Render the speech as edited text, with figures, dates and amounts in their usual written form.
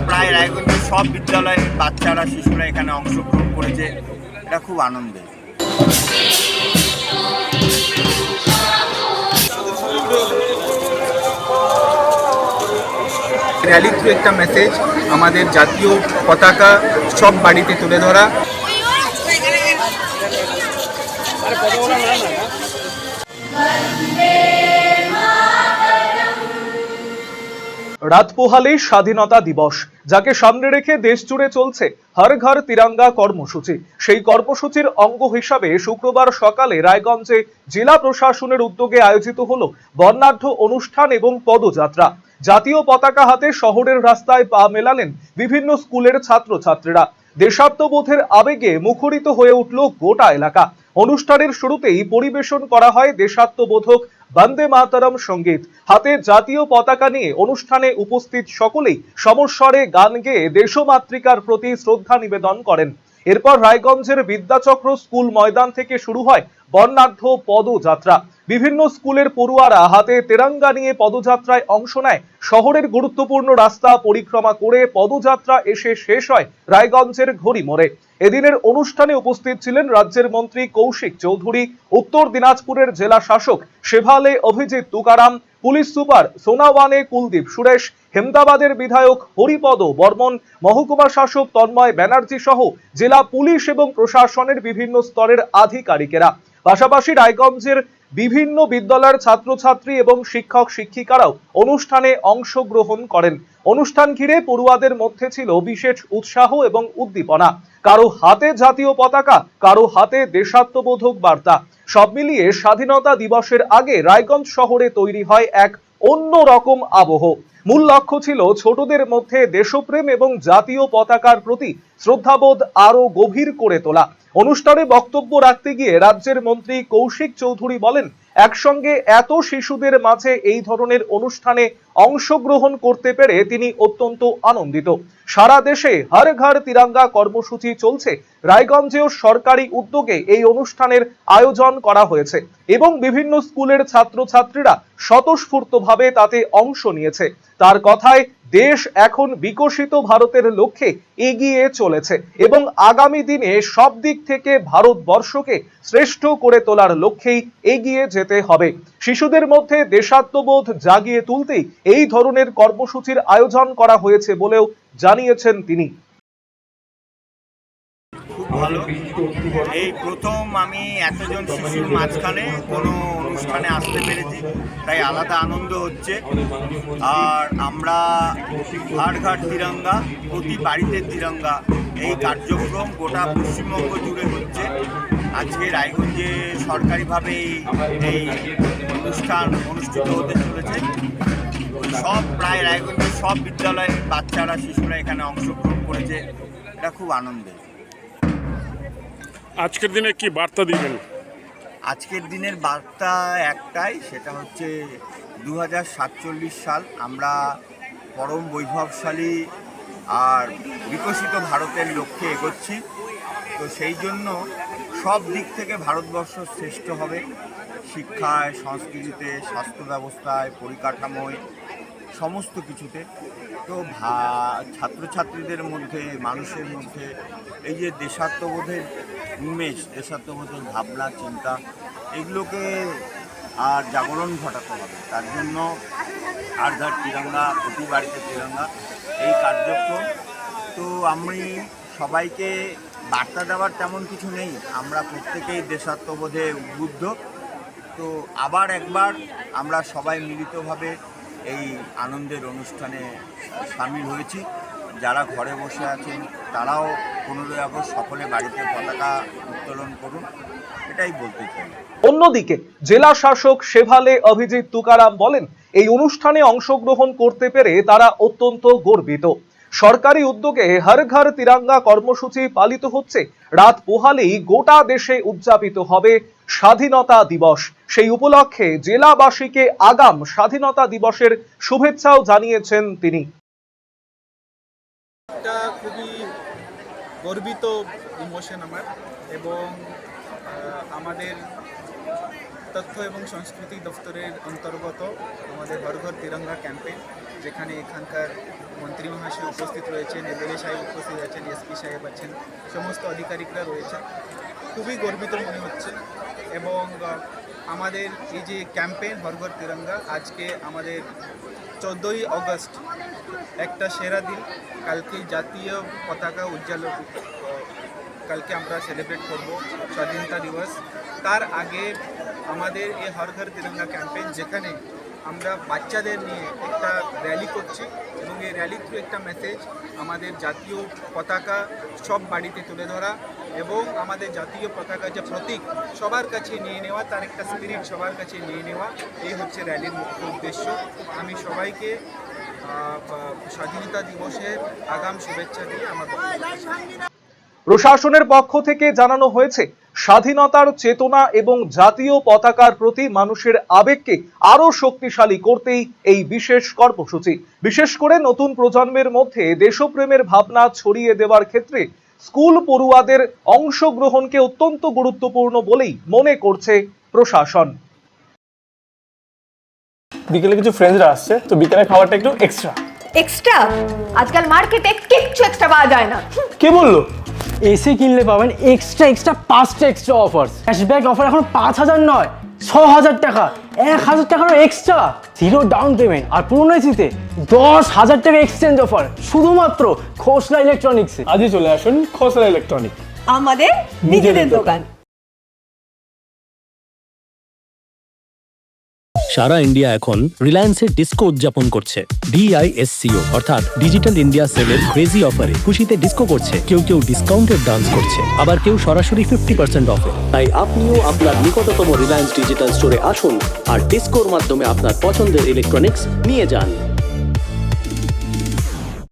প্রায় রায়গঞ্জের সব বিদ্যালয়ের বাচ্চারা শিশুরা এখানে অংশগ্রহণ করেছে। এটা খুব আনন্দের। র্যালি থ্রু একটা মেসেজ, আমাদের জাতীয় পতাকা সব বাড়িতে তুলে ধরা। রাত পোহালেই স্বাধীনতা দিবস, যাকে সামনে রেখে দেশ জুড়ে চলছে হর ঘর তিরঙ্গা কর্মসূচি। সেই কর্মসূচির অঙ্গ হিসাবে শুক্রবার সকালে রায়গঞ্জে জেলা প্রশাসনের উদ্যোগে আয়োজিত হলো বর্ণাঢ্য অনুষ্ঠান এবং পদযাত্রা। জাতীয় পতাকা হাতে শহরের রাস্তায় পা মেলালেন বিভিন্ন স্কুলের ছাত্রছাত্রীরা। দেশাত্মবোধের আবেগে মুখরিত হয়ে উঠল গোটা এলাকা। অনুষ্ঠানের শুরুতেই পরিবেশন করা হয় দেশাত্মবোধক বন্দে মাতরম সঙ্গীত। হাতে জাতীয় পতাকা নিয়ে অনুষ্ঠানে উপস্থিত সকলেই সমস্বরে গান গেয়ে দেশমাতৃকার প্রতি শ্রদ্ধা নিবেদন করেন। এরপর রায়গঞ্জের বিদ্যাচক্র স্কুল ময়দান থেকে শুরু হয় বর্ণাঢ্য পদযাত্রা। বিভিন্ন স্কুলের পড়ুয়ারা হাতে তেরঙ্গা নিয়ে পদযাত্রায় অংশ নেয়। শহরের গুরুত্বপূর্ণ রাস্তা পরিক্রমা করে পদযাত্রা এসে শেষ হয় রায়গঞ্জের ঘড়ি মোড়ে। এদিনের অনুষ্ঠানে উপস্থিত ছিলেন রাজ্যের মন্ত্রী কৌশিক চৌধুরী, উত্তর দিনাজপুরের জেলা শাসক শেভালে অভিজিৎ তুকারাম, পুলিশ সুপার সোনাওয়ানে কুলদীপ সুরেশ, হেমদাবাদের বিধায়ক হরিপদ বর্মন, মহকুমা শাসক তন্ময় ব্যানার্জি সহ জেলা পুলিশ এবং প্রশাসনের বিভিন্ন স্তরের আধিকারিকেরা। পাশাপাশি রায়গঞ্জের বিভিন্ন বিদ্যালয়ের ছাত্রছাত্রী এবং শিক্ষক শিক্ষিকারাও অনুষ্ঠানে অংশগ্রহণ করেন। অনুষ্ঠান ঘিরে পড়ুয়াদের মধ্যে ছিল বিশেষ উৎসাহ এবং উদ্দীপনা। কারো হাতে জাতীয় পতাকা, কারো হাতে দেশাত্মবোধক বার্তা। সব মিলিয়ে স্বাধীনতা দিবসের আগে রায়গঞ্জ শহরে তৈরি হয় এক অন্য রকম আবহ। মূল লক্ষ্য ছিল ছোটদের মধ্যে দেশপ্রেম এবং জাতীয় পতাকার প্রতি শ্রদ্ধাবোধ আরো গভীর করে তোলা। অনুষ্ঠানে বক্তব্য রাখতে গিয়ে রাজ্যের মন্ত্রী কৌশিক চৌধুরী বলেন, একসঙ্গে এত শিশুদের মাঝে এই ধরনের অনুষ্ঠানে অংশগ্রহণ করতে পেরে তিনি অত্যন্ত আনন্দিত। সারা দেশে হর ঘর তিরঙ্গা কর্মসূচি চলছে। রায়গঞ্জেও সরকারি উদ্যোগে এই অনুষ্ঠানের আয়োজন করা হয়েছে এবং বিভিন্ন স্কুলের ছাত্রছাত্রীরা স্বতঃস্ফূর্তভাবে তাতে অংশ নিয়েছে। তার কথায়, দেশ এখন বিকশিত ভারতের লক্ষ্যে এগিয়ে চলেছে এবং আগামী দিনে সব দিক থেকে ভারতবর্ষকে শ্রেষ্ঠ করে তোলার লক্ষ্যেই এগিয়ে যেতে হবে। শিশুদের মধ্যে দেশাত্মবোধ জাগিয়ে তুলতেই এই ধরনের কর্মসূচির আয়োজন করা হয়েছে বলেও জানিয়েছেন তিনি। খুব ভালো। এই প্রথম আমি এতজন শিশুর মাঝখানে কোনো অনুষ্ঠানে আসতে পেরেছি, তাই আলাদা আনন্দ হচ্ছে। আর আমরা হর ঘর তিরঙ্গা, প্রতি বাড়িতে তিরঙ্গা, এই কার্যক্রম গোটা পশ্চিমবঙ্গ জুড়ে হচ্ছে। আজকে রায়গঞ্জে সরকারিভাবে এই অনুষ্ঠান অনুষ্ঠিত হতে চলেছে। সব প্রায় রায়গঞ্জের সব বিদ্যালয়ের বাচ্চারা শিশুরা এখানে অংশগ্রহণ করেছে। এটা খুব আনন্দের। আজকের দিনে কি বার্তা দিবেন? আজকের দিনের বার্তা একটাই, সেটা হচ্ছে 2047 সাল আমরা পরম বৈভবশালী আর বিকশিত ভারতের লক্ষ্যে এগোচ্ছি। তো সেই জন্য সব দিক থেকে ভারতবর্ষ শ্রেষ্ঠ হবে, শিক্ষায়, সংস্কৃতিতে, স্বাস্থ্য ব্যবস্থায়, পরিকাঠামোয়, সমস্ত কিছুতে। তো ছাত্রছাত্রীদের মধ্যে, মানুষের মধ্যে এই যে দেশাত্মবোধের উন্মেষ, দেশাত্মবোধের ভাবনা চিন্তা, এগুলোকে আর জাগরণ ঘটাতে হবে। তার জন্য হর ঘর তিরঙ্গা, প্রতি বাড়িতে তিরঙ্গা, এই কার্যক্রম। তো আমি সবাইকে বার্তা দেওয়ার তেমন কিছু নেই, আমরা প্রত্যেকেই দেশাত্মবোধে উদ্বুদ্ধ। তো আবার একবার আমরা সবাই মিলিতভাবে এই আনন্দের অনুষ্ঠানে সামিল হয়েছি। যারা ঘরে বসে আছেন তারাও 15ই আগস্ট সকলে বাড়িতে পতাকা উত্তোলন করুন, এটাই বলতে চাই। অন্যদিকে জেলা শাসক শেভালে অভিজিৎ তুকারাম বলেন, এই অনুষ্ঠানে অংশগ্রহণ করতে পেরে তারা অত্যন্ত গর্বিত। সরকারি উদ্যোগে হর ঘর তিরঙ্গা কর্মসূচি পালিত হচ্ছে। রাত পোহালেই গোটা দেশে উদযাপিত হবে স্বাধীনতা দিবস। সেই উপলক্ষে জেলাবাসীকে আগাম স্বাধীনতা দিবসের শুভেচ্ছাও জানিয়েছেন তিনি। এটা খুবই গর্বিত ইমোশন আমার, এবং আমাদের তথ্য এবং সংস্কৃতি দপ্তরের অন্তর্গত আমাদের হর ঘর তিরঙ্গা ক্যাম্পেইন, যেখানে এখানকার মন্ত্রী মহাশয় উপস্থিত রয়েছেন, এমএলএ সাহেব উপস্থিত আছেন, এসপি সাহেব আছেন, সমস্ত আধিকারিকরা রয়েছেন। খুবই গর্বিত মনে হচ্ছে। এবং আমাদের এই যে ক্যাম্পেইন হর ঘর তিরঙ্গা, আজকে আমাদের 14ই আগস্ট একটা সেরা দিন। কালকে জাতীয় পতাকা উজ্জ্বল, কালকে আমরা সেলিব্রেট করব স্বাধীনতা দিবস। তার আগে আমাদের এই হর ঘর তিরঙ্গা ক্যাম্পেইন, যেখানে আমরা বাচ্চাদের নিয়ে একটা র্যালি করছি এবং এই র্যালির থ্রু একটা মেসেজ আমাদের জাতীয় পতাকা সব বাড়িতে তুলে ধরা এবং আমাদের জাতীয় পতাকা যে প্রতীক সবার কাছে নিয়ে নেওয়া, তার একটা স্পিরিট সবার কাছে নিয়ে নেওয়া, এই হচ্ছে র্যালির মুখ্য উদ্দেশ্য। আমি সবাইকে স্বাধীনতা দিবসের আগাম শুভেচ্ছা দিয়ে আমার প্রশাসনের পক্ষ থেকে জানানো হয়েছে, স্বাধীনতার চেতনা এবং জাতীয় পতাকার প্রতি মানুষের আবেগকে আরো শক্তিশালী করতেই এই বিশেষ কর্মসূচি। বিশেষ করে নতুন প্রজন্মের মধ্যে দেশপ্রেমের ভাবনা ছড়িয়ে দেওয়ার ক্ষেত্রে স্কুল পড়ুয়াদের অংশগ্রহণকে অত্যন্ত গুরুত্বপূর্ণ বলেই মনে করছে প্রশাসন। বিকেলে কিছু ফ্রেন্ডসরা আসছে, তো বিকেলে খাবারটা একটু এক্সট্রা আজকাল মার্কেটে কিচ্ছু এক্সট্রা পাওয়া যায় না। কে বললো? এসি কিনলে পাবেন এক্সট্রা 5টা এক্সট্রা অফার। ক্যাশব্যাক অফার এখন 5,000 নয়, 6,000 টাকা, 1,000 টাকারও এক্সট্রা, 0 ডাউন পেমেন্ট, আর পুরনো এসিতে 10,000 টাকা এক্সচেঞ্জ অফার শুধুমাত্র খোসলা ইলেকট্রনিক্সে। আজই চলে আসুন খোসলা ইলেকট্রনিক, আমাদের নিজেদের দোকান। সারা ইন্ডিয়া এখন রিলায়েন্সের ডিস্কো উদযাপন করছে। DISCO অর্থাৎ ডিজিটাল ইন্ডিয়া সেলের ক্রেজি অফারে খুশিতে ডিস্কো করছে। কেউ কেউ ডিসকাউন্টেড ডান্স করছে, আবার কেউ সরাসরি 50% অফে। তাই আপনিও আপনার নিকটতম রিলায়েন্স ডিজিটাল স্টোরে আসুন আর ডিস্কোর মাধ্যমে আপনার পছন্দের ইলেকট্রনিক্স নিয়ে যান।